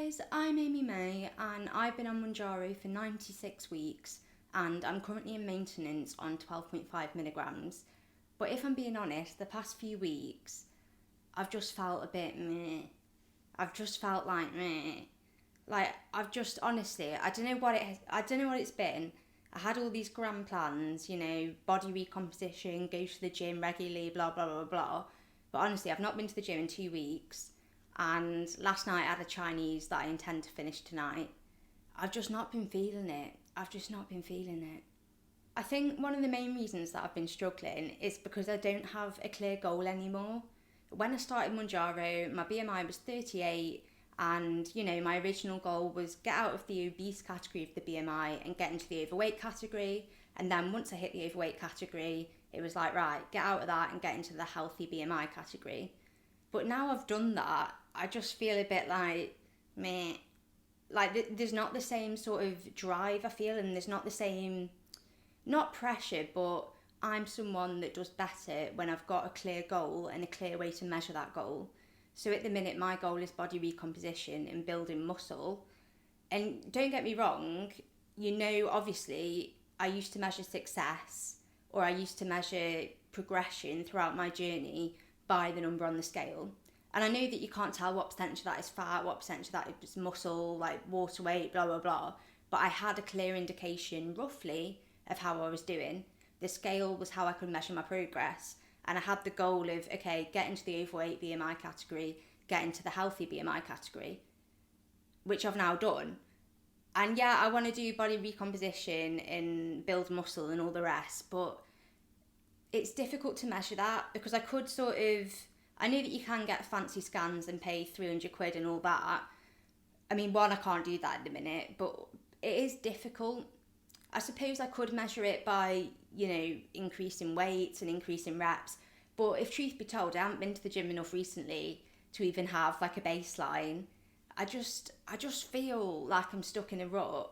guys, I'm Amy May and I've been on Mounjaro for 96 weeks and I'm currently in maintenance on 12.5 milligrams. But if I'm being honest, the past few weeks I've just felt a bit meh. I've just felt like meh. Like I've just honestly, I don't know what it's been. I had all these grand plans, body recomposition, go to the gym regularly, blah blah blah blah. But honestly, I've not been to the gym in 2 weeks. And last night I had a Chinese that I intend to finish tonight. I've just not been feeling it. I think one of the main reasons that I've been struggling is because I don't have a clear goal anymore. When I started Mounjaro, my BMI was 38 and, my original goal was get out of the obese category of the BMI and get into the overweight category. And then once I hit the overweight category, it was like, right, get out of that and get into the healthy BMI category. But now I've done that, I just feel a bit like, meh. Like, there's not the same sort of drive, I feel, and there's not the same, not pressure, but I'm someone that does better when I've got a clear goal and a clear way to measure that goal. So at the minute, my goal is body recomposition and building muscle. And don't get me wrong, obviously, I used to measure success or I used to measure progression throughout my journey by the number on the scale. And I know that you can't tell what percentage of that is fat, what percentage of that is muscle, like water weight, blah, blah, blah. But I had a clear indication, roughly, of how I was doing. The scale was how I could measure my progress. And I had the goal of, okay, get into the overweight BMI category, get into the healthy BMI category, which I've now done. And yeah, I want to do body recomposition and build muscle and all the rest, but it's difficult to measure that because I could I know that you can get fancy scans and pay 300 quid and all that. I mean, one, I can't do that in a minute, but it is difficult. I suppose I could measure it by, increasing weights and increasing reps. But if truth be told, I haven't been to the gym enough recently to even have like a baseline. I just feel like I'm stuck in a rut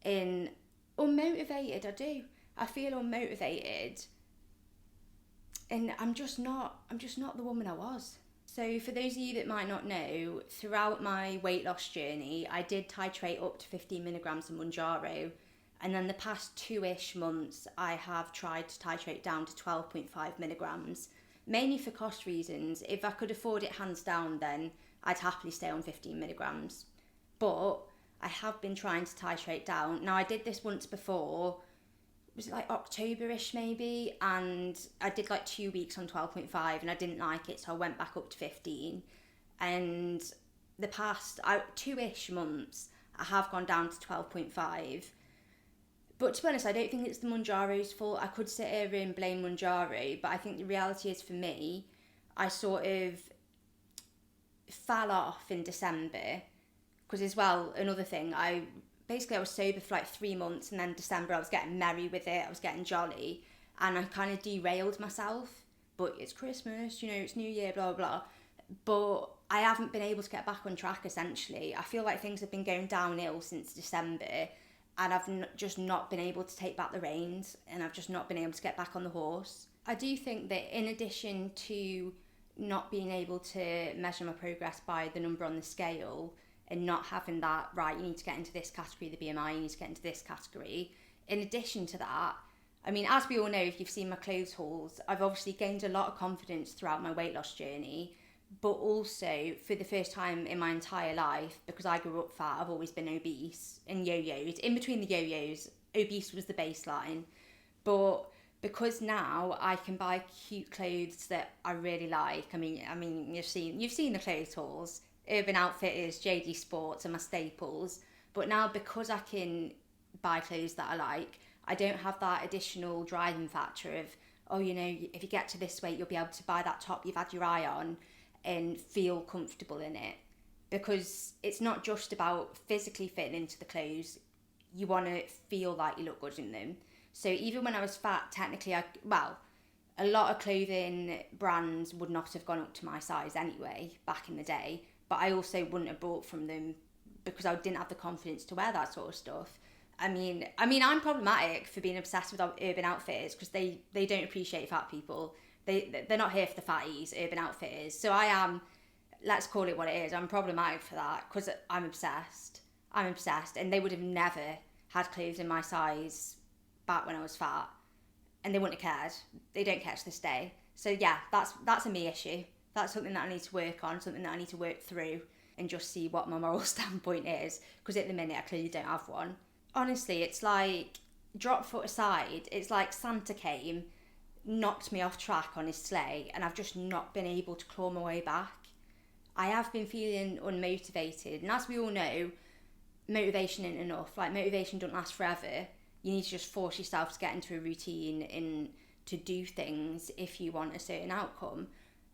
and unmotivated. I do. I feel unmotivated. And I'm just not the woman I was. So for those of you that might not know, throughout my weight loss journey, I did titrate up to 15 milligrams of Mounjaro. And then the past 2-ish months, I have tried to titrate down to 12.5 milligrams, mainly for cost reasons. If I could afford it hands down, then I'd happily stay on 15 milligrams. But I have been trying to titrate down. Now, I did this once before, was it like October-ish maybe, and I did like 2 weeks on 12.5 and I didn't like it, so I went back up to 15. And the past 2-ish months, I have gone down to 12.5. But to be honest, I don't think it's the Mounjaro's fault. I could sit here and blame Mounjaro, but I think the reality is for me, I sort of fell off in December. Because as well, another thing, I was sober for like 3 months, and then December I was getting merry with it, I was getting jolly, and I kind of derailed myself. But it's Christmas, it's New Year, blah, blah, blah. But I haven't been able to get back on track, essentially. I feel like things have been going downhill since December, and I've just not been able to take back the reins, and I've just not been able to get back on the horse. I do think that in addition to not being able to measure my progress by the number on the scale, and not having that, right, you need to get into this category, the BMI, you need to get into this category. In addition to that, I mean, as we all know, if you've seen my clothes hauls, I've obviously gained a lot of confidence throughout my weight loss journey, but also for the first time in my entire life, because I grew up fat, I've always been obese and yo-yos. In between the yo-yos, obese was the baseline. But because now I can buy cute clothes that I really like. I mean, you've seen the clothes hauls. Urban Outfitters, JD Sports are my staples. But now because I can buy clothes that I like, I don't have that additional driving factor of, if you get to this weight, you'll be able to buy that top you've had your eye on and feel comfortable in it. Because it's not just about physically fitting into the clothes, you want to feel like you look good in them. So even when I was fat, technically, a lot of clothing brands would not have gone up to my size anyway, back in the day. But I also wouldn't have bought from them because I didn't have the confidence to wear that sort of stuff. I mean, I'm problematic for being obsessed with Urban Outfitters because they don't appreciate fat people. They're not here for the fatties, Urban Outfitters. So I am let's call it what it is. I'm problematic for that because I'm obsessed. I'm obsessed, and they would have never had clothes in my size back when I was fat, and they wouldn't have cared. They don't care to this day. So yeah, that's a me issue. That's something that I need to work on, something that I need to work through, and just see what my moral standpoint is, because at the minute I clearly don't have one. Honestly, it's like, drop foot aside, it's like Santa came, knocked me off track on his sleigh, and I've just not been able to claw my way back. I have been feeling unmotivated, and as we all know, motivation isn't enough. Like, motivation don't last forever. You need to just force yourself to get into a routine and to do things if you want a certain outcome.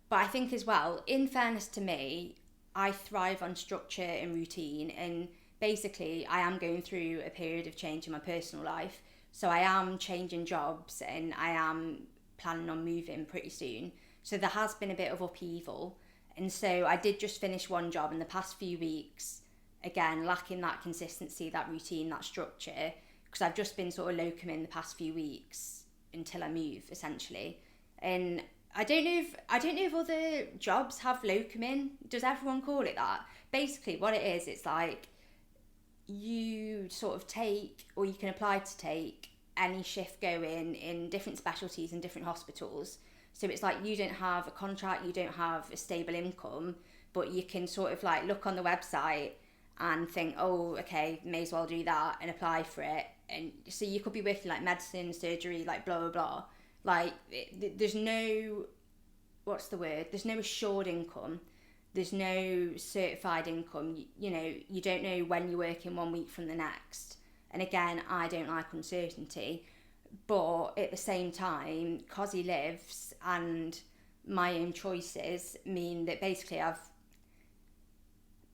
But I think as well, in fairness to me, I thrive on structure and routine, and basically I am going through a period of change in my personal life. So I am changing jobs and I am planning on moving pretty soon. So there has been a bit of upheaval. And so I did just finish one job in the past few weeks, again, lacking that consistency, that routine, that structure, because I've just been sort of locuming the past few weeks until I move, essentially. And I don't know if other jobs have locuming. Does everyone call it that? Basically, what it is, it's like you sort of take, or you can apply to take, any shift going in different specialties in different hospitals. So it's like you don't have a contract, you don't have a stable income, but you can sort of like look on the website and think, oh, okay, may as well do that and apply for it. And so you could be working like medicine, surgery, like blah, blah, blah. Like, there's no, what's the word? There's no assured income. There's no certified income. You know, you don't know when you're working 1 week from the next. And again, I don't like uncertainty. But at the same time, because he lives and my own choices mean that basically I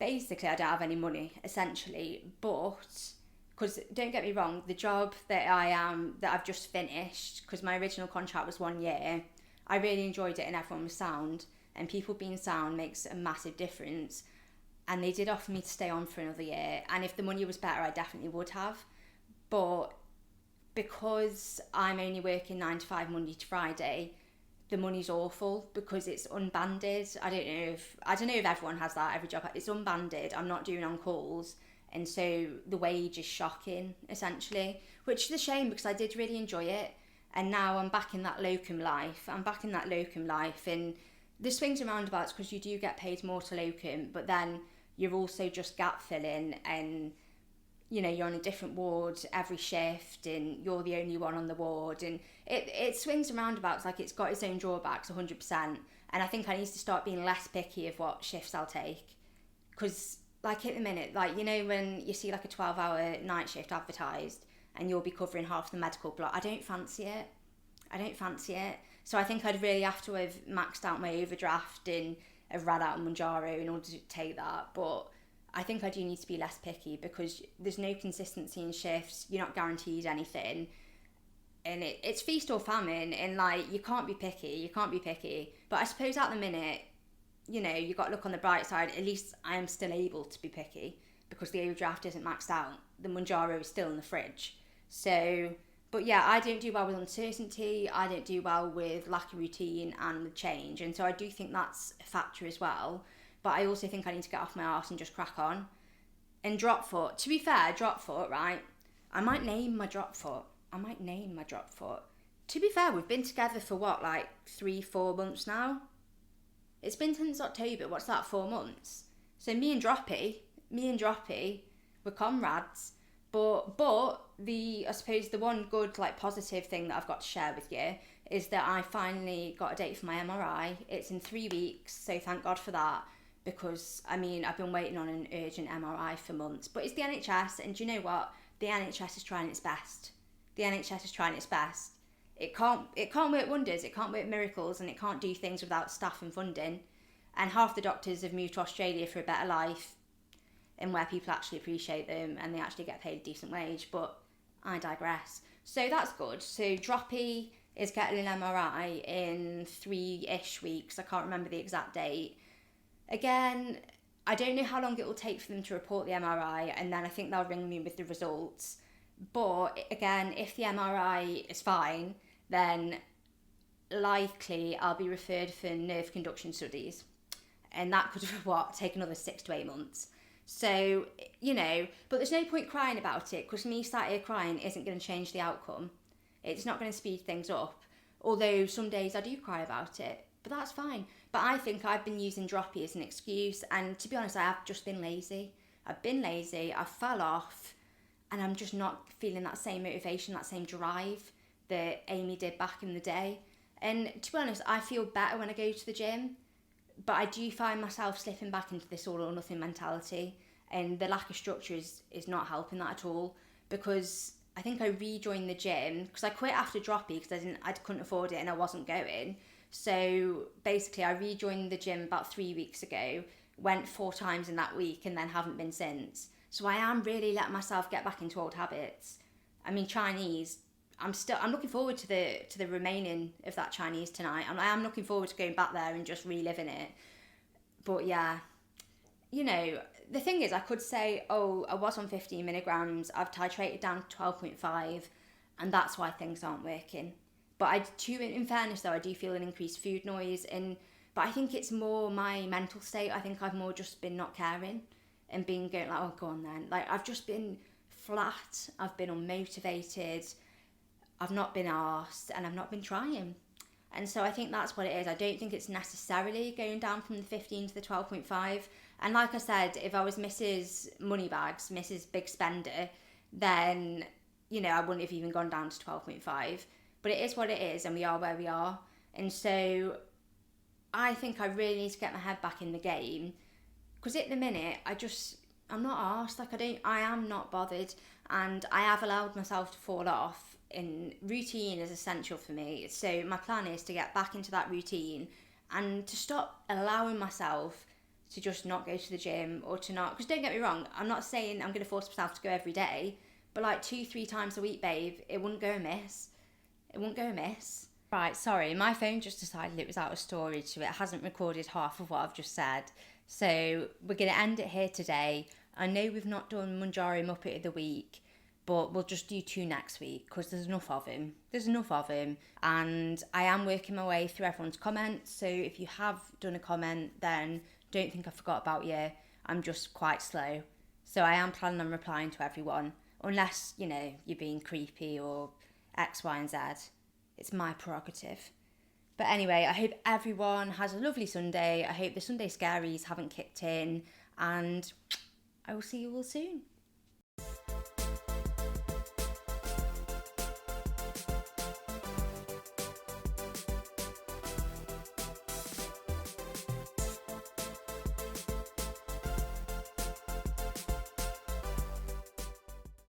don't have any money, essentially. But, because don't get me wrong, the job that I've just finished, because my original contract was 1 year, I really enjoyed it and everyone was sound, and people being sound makes a massive difference. And they did offer me to stay on for another year, and if the money was better, I definitely would have. But because I'm only working 9 to 5 Monday to Friday, the money's awful because it's unbanded. I don't know if everyone has that, every job. It's unbanded. I'm not doing on calls, and so the wage is shocking, essentially, which is a shame because I did really enjoy it. And now I'm back in that locum life. And the swings and roundabouts, because you do get paid more to locum, but then you're also just gap filling, and you know, you're on a different ward every shift and you're the only one on the ward, and it swings and roundabouts. Like, it's got its own drawbacks 100%, and I think I need to start being less picky of what shifts I'll take, because like at the minute, like, you know, when you see like a 12-hour night shift advertised and you'll be covering half the medical block, I don't fancy it. So I think I'd really have to have maxed out my overdraft and have run out of Mounjaro in order to take that. But I think I do need to be less picky because there's no consistency in shifts. You're not guaranteed anything. And it's feast or famine, and like, you can't be picky. But I suppose at the minute, you know, you got to look on the bright side. At least I am still able to be picky because the overdraft isn't maxed out. The Mounjaro is still in the fridge. So, but yeah, I don't do well with uncertainty. I don't do well with lack of routine and the change. And so I do think that's a factor as well. But I also think I need to get off my arse and just crack on. And drop foot, to be fair, drop foot, right? I might name my drop foot. To be fair, we've been together for what, like 3-4 months now? It's been since October. What's that, 4 months? So me and Droppy, we're comrades. But I suppose the one good, like, positive thing that I've got to share with you is that I finally got a date for my MRI. It's in 3 weeks, so thank God for that. Because, I mean, I've been waiting on an urgent MRI for months. But it's the NHS, and do you know what? The NHS is trying its best. It can't work wonders, it can't work miracles, and it can't do things without staff and funding. And half the doctors have moved to Australia for a better life, and where people actually appreciate them and they actually get paid a decent wage. But I digress. So that's good. So Droppy is getting an MRI in 3-ish weeks. I can't remember the exact date. Again, I don't know how long it will take for them to report the MRI, and then I think they'll ring me with the results. But again, if the MRI is fine, then likely I'll be referred for nerve conduction studies. and that could take another 6 to 8 months. So, but there's no point crying about it, because me sat here crying isn't going to change the outcome. It's not going to speed things up. Although some days I do cry about it, but that's fine. But I think I've been using droppy as an excuse, and to be honest, I have just been lazy. I fell off, and I'm just not feeling that same motivation, that same drive that Amy did back in the day. And to be honest, I feel better when I go to the gym, but I do find myself slipping back into this all or nothing mentality, and the lack of structure is not helping that at all, because I think I rejoined the gym because I quit after droppy because I couldn't afford it and I wasn't going. So basically I rejoined the gym about 3 weeks ago, went 4 times in that week, and then haven't been since. So I am really letting myself get back into old habits. I mean, Chinese, I'm looking forward to the remaining of that Chinese tonight. I am looking forward to going back there and just reliving it. But yeah, the thing is, I could say, oh, I was on 15 milligrams, I've titrated down to 12.5, and that's why things aren't working. But in fairness though, I do feel an increased food noise, but I think it's more my mental state. I think I've more just been not caring and going like, oh, go on then. Like, I've just been flat, I've been unmotivated, I've not been arsed, and I've not been trying. And so I think that's what it is. I don't think it's necessarily going down from the 15 to the 12.5. And like I said, if I was Mrs. Moneybags, Mrs. Big Spender, then, I wouldn't have even gone down to 12.5. But it is what it is, and we are where we are. And so I think I really need to get my head back in the game, because at the minute, I'm not arsed. Like, I am not bothered, and I have allowed myself to fall off. And routine is essential for me. So my plan is to get back into that routine and to stop allowing myself to just not go to the gym, or to not, because don't get me wrong, I'm not saying I'm going to force myself to go every day, but like 2-3 times a week, babe, it wouldn't go amiss. Right, sorry, my phone just decided it was out of storage, so it hasn't recorded half of what I've just said. So we're going to end it here today. I know we've not done Mounjaro Muppet of the Week, but we'll just do 2 next week, because there's enough of him. And I am working my way through everyone's comments, so if you have done a comment, then don't think I forgot about you. I'm just quite slow. So I am planning on replying to everyone, unless, you're being creepy or X, Y, and Z. It's my prerogative. But anyway, I hope everyone has a lovely Sunday. I hope the Sunday scaries haven't kicked in, and I will see you all soon.